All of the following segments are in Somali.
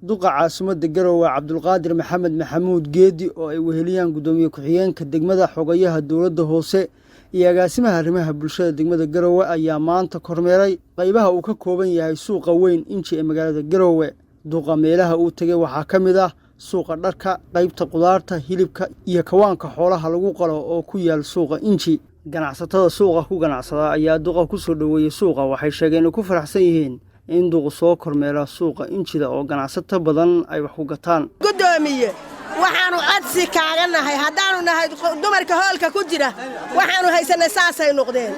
duqa caasimadda Garowe Cabdulqaadir Maxamed Maxamuud Geedi oo ay weheliyaan gudoomiye ku-xigeenka degmada xogayaha dawladda hoose iyo agaasimaha arrimaha bulshada degmada Garowe ayaa maanta kormeeray qaybaha uu ka kooban yahay suuqa weyn inji ee magaalada Garowe. Duqa meelaha uu tagay waxaa ka mid ah suuqa dharka, qaybta qudaarta, hilibka iyo kawaanka xoolaha lagu qalo oo ku yaal suuqa inji. Ganacsatada suuqa ku ganacsada ayaa duqa ku soo dhaweeyay suuqa, waxay sheegeen inay ku faraxsan yihiin in duqa soo kormeera suuqa injida oo ganacsato badan ay wax ku gataan. Gudoomiye waxaanu codsi kaaga nahay haddaanu nahay dumarka hoolka ku jira waxaanu haysanay saasay noqdeen.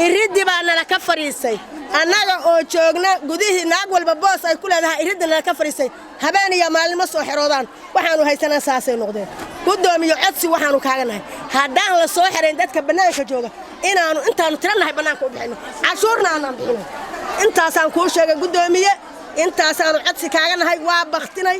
Iridii baa nala ka fariisay annaga oo joogna gudihii naag walba boos ay ku leedahay iridii nala ka fariisay habeen iyo maalin ma soo xiroodaan waxaanu haysanay saasay noqdeen. Gudoomiye codsi waxaanu kaaga nahay haddaan la soo xireen dadka banaanka jooga inaanu intaanu tiranahay banaanka u bixino cashuurna aanan bixino intaasaan kuu sheegay gudoomiye intaasaan codsi kaaga nahay waa baqtinay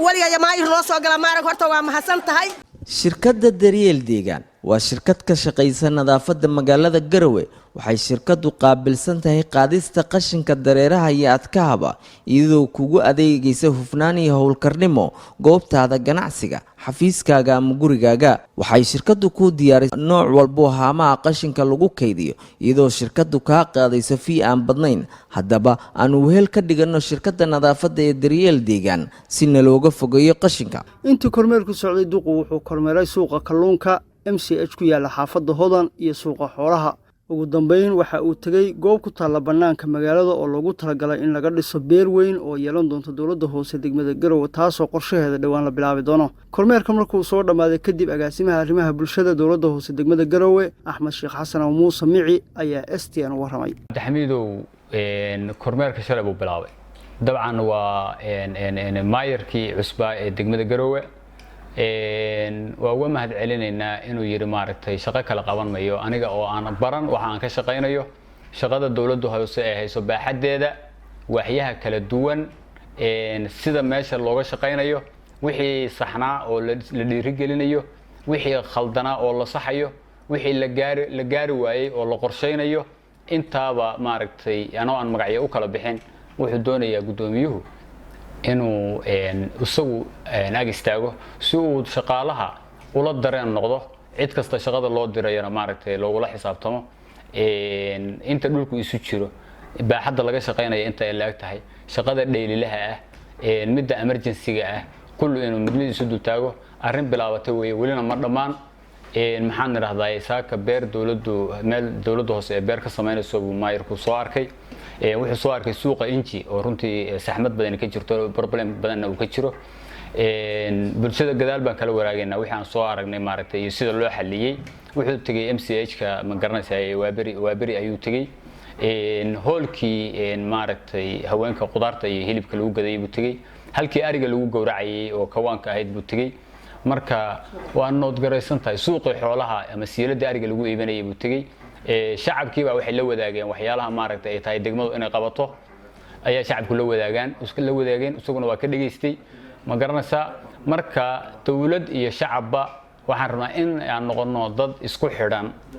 waliga maayir noo soo gala maarag horta waa mahadsan tahay. Shirkadda Daryeel Deegaan waa shirkad ka shaqeysa nadaafadda magaalada Garowe. Waxay shirkadu qaabilsan tahay qaadista qashinka dareeraha iyo adkaaba iyadoo kugu adeegaysa hufnaan iyo howlkarnimo goobtaada ganacsiga, xafiiskaaga ama gurigaaga. Waxay shirkadu ku diyaarisay nooc walba haamaha qashinka lagu kaydiyo iyadoo shirkadu ka qaadayso fee aan badnayn. Haddaba aanu wehel ka dhigano shirkadda nadaafadda ee Daryeel Deegaan si looga fogeeyo qashinka. Intii kormeerku socday duqu wuxuu kormeeray suuqa kalluunka MCH ku yaala xaafadda Hodan iyo suuqa xoolaha. Ugu dambeyn waxa uu tagay goob ku taala banaanka magaalada oo loogu talagalay in laga dhiso beer weyn oo yeelan doonto dawladda hoose degmada Garowe taasoo qorshaheeda dhawaan la bilaabi doono. Kormeerka markuu soo dhamaaday kadib agaasimaha arrimaha bulshada dawladda hoose degmada Garowe Axmed Sheekh Xasan oo Muuse Mici ayaa STN waramay. Taxmiidow kormeerka shalay buu bilaabay. Dabcan waa maayirkii cusbaa ee degmada Garowe waa uga mahad celinaynaa inuu yiri maaragtay shaqo kala qaban mayo aniga oo aan baran waxa aan ka shaqeynayo shaqada dawladdu hoose ee hayso baaxadeeda waxyaha kala duwan sida meesha looga shaqeynayo wixii saxnaa oo la dhiirigelinayo wixii khaldana oo la saxayo wixii la gaari waayay oo la qorsheynayo intaaba maaragtay anoo aan magacyo u kala bixin wuxuu doonayaa gudoomiyuhu inuu isagu ag istaago si uu shaqaalaha ula dareen noqdo cid kasta shaqada loo dirayna maaragtay loogula xisaabtamo inta dhulku isu jiro baaxadda laga shaqeynaya inta ay laag tahay shaqada dhaylilaha ah midda emergency-ga ah kullu inuu midnimada isu dul taago arrin bilaabatay weeye welina ma dhammaan maxaan niraahdaa saaka beer dawladdu meel dawladda hoose ee beer ka sameynayso buu maayirku soo arkay wuxuu soo arkay suuqa inji oo runtii saxmad badan ka jirto problem badan uu ka jiro bulshada gadaal baan kala waraagayna wixii aan soo aragnay maaragtay iyo sida loo xaliyay wuxuu tagay MCH ka ma garanaysaa waaberi ayuu tagay hoolkii maaragtay haweenka qudaarta iyo hilibka lagu gaday buu tagay halkii ariga lagu gowracayay oo kawaanka ahayd buu tagay marka waa nood garaysan tahay suuqii xoolaha ama siilada ariga lagu iibinayay buu tagay shacabkii baa waxay la wadaageen waxyaalaha maaragtay ay tahay degmadu inay qabato ayaa shacabku la wadaageen isaguna waa ka dhageystay ma garanaysaa marka dawlad iyo shacabba waxaan rabnaa in aan noqono dad isku xidhan.